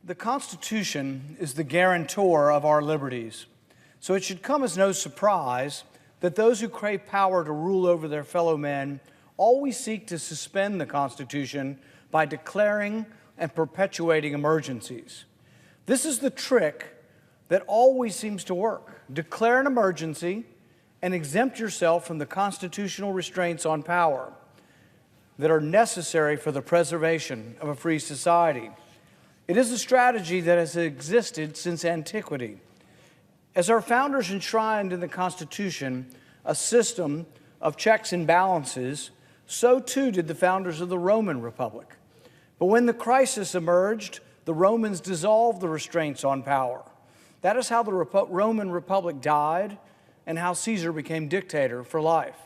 The Constitution is the guarantor of our liberties, so it should come as no surprise that those who crave power to rule over their fellow men always seek to suspend the Constitution by declaring and perpetuating emergencies. This is the trick that always seems to work. Declare an emergency and exempt yourself from the constitutional restraints on power that are necessary for the preservation of a free society. It is a strategy that has existed since antiquity. As our founders enshrined in the Constitution a system of checks and balances, so too did the founders of the Roman Republic. But when the crisis emerged, the Romans dissolved the restraints on power. That is how the Roman Republic died and how Caesar became dictator for life.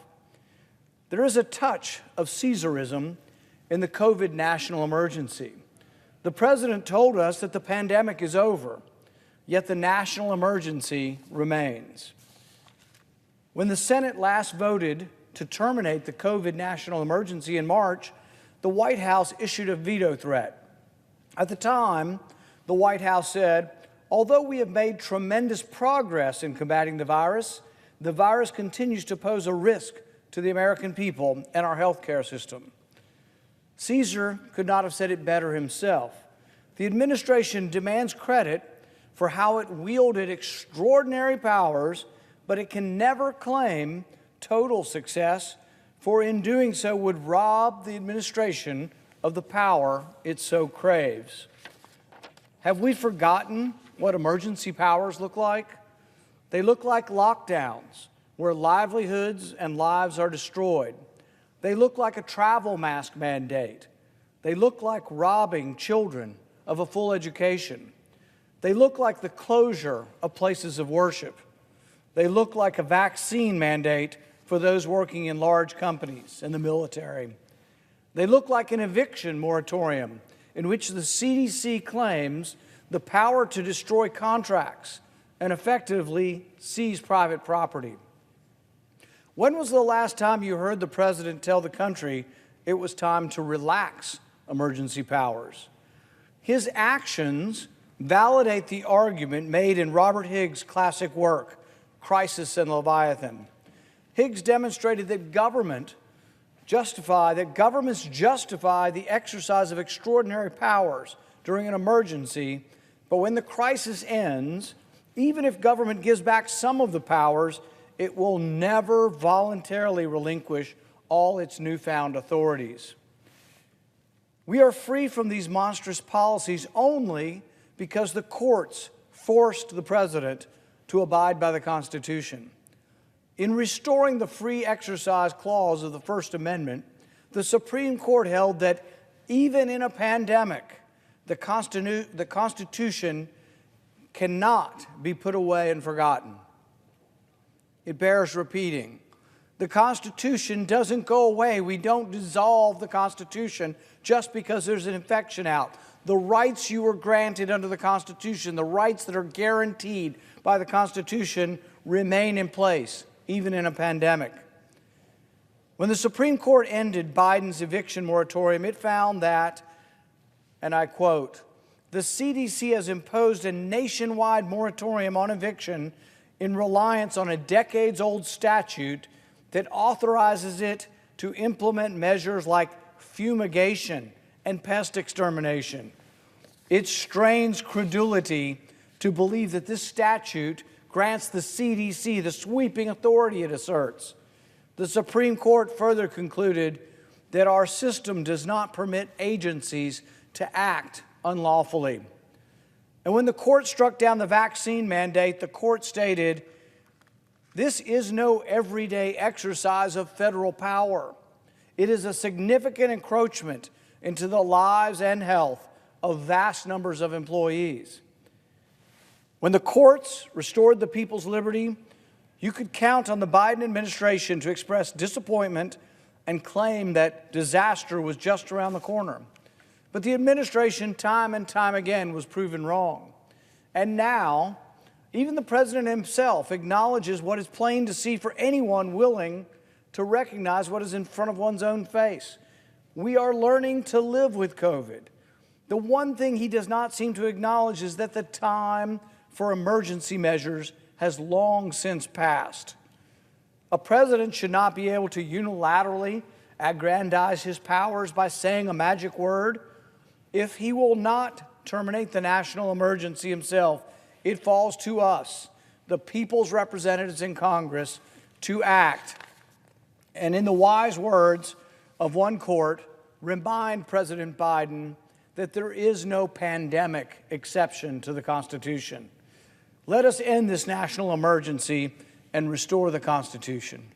There is a touch of Caesarism in the COVID national emergency. The president told us that the pandemic is over, yet the national emergency remains. When the Senate last voted to terminate the COVID national emergency in March, the White House issued a veto threat. At the time, the White House said, although we have made tremendous progress in combating the virus continues to pose a risk to the American people and our healthcare system. Caesar could not have said it better himself. The administration demands credit for how it wielded extraordinary powers, but it can never claim total success, for in doing so would rob the administration of the power it so craves. Have we forgotten what emergency powers look like? They look like lockdowns, where livelihoods and lives are destroyed. They look like a travel mask mandate. They look like robbing children of a full education. They look like the closure of places of worship. They look like a vaccine mandate for those working in large companies and the military. They look like an eviction moratorium in which the CDC claims the power to destroy contracts and effectively seize private property. When was the last time you heard the president tell the country it was time to relax emergency powers? His actions validate the argument made in Robert Higgs' classic work, Crisis and Leviathan. Higgs demonstrated that governments justify the exercise of extraordinary powers during an emergency, but when the crisis ends, even if government gives back some of the powers, it will never voluntarily relinquish all its newfound authorities. We are free from these monstrous policies only because the courts forced the president to abide by the Constitution. In restoring the free exercise clause of the First Amendment, the Supreme Court held that even in a pandemic, the Constitution cannot be put away and forgotten. It bears repeating. The Constitution doesn't go away. We don't dissolve the Constitution just because there's an infection out. The rights you were granted under the Constitution, the rights that are guaranteed by the Constitution, remain in place, even in a pandemic. When the Supreme Court ended Biden's eviction moratorium, it found that, and I quote, the CDC has imposed a nationwide moratorium on eviction in reliance on a decades-old statute that authorizes it to implement measures like fumigation and pest extermination. It strains credulity to believe that this statute grants the CDC the sweeping authority it asserts. The Supreme Court further concluded that our system does not permit agencies to act unlawfully. And when the court struck down the vaccine mandate, the court stated, this is no everyday exercise of federal power. It is a significant encroachment into the lives and health of vast numbers of employees. When the courts restored the people's liberty, you could count on the Biden administration to express disappointment and claim that disaster was just around the corner. But the administration, time and time again, was proven wrong. And now, even the president himself acknowledges what is plain to see for anyone willing to recognize what is in front of one's own face. We are learning to live with COVID. the one thing he does not seem to acknowledge is that the time for emergency measures has long since passed. A president should not be able to unilaterally aggrandize his powers by saying a magic word. If he will not terminate the national emergency himself, it falls to us, the people's representatives in Congress, to act. And in the wise words of one court, remind President Biden that there is no pandemic exception to the Constitution. Let us end this national emergency and restore the Constitution.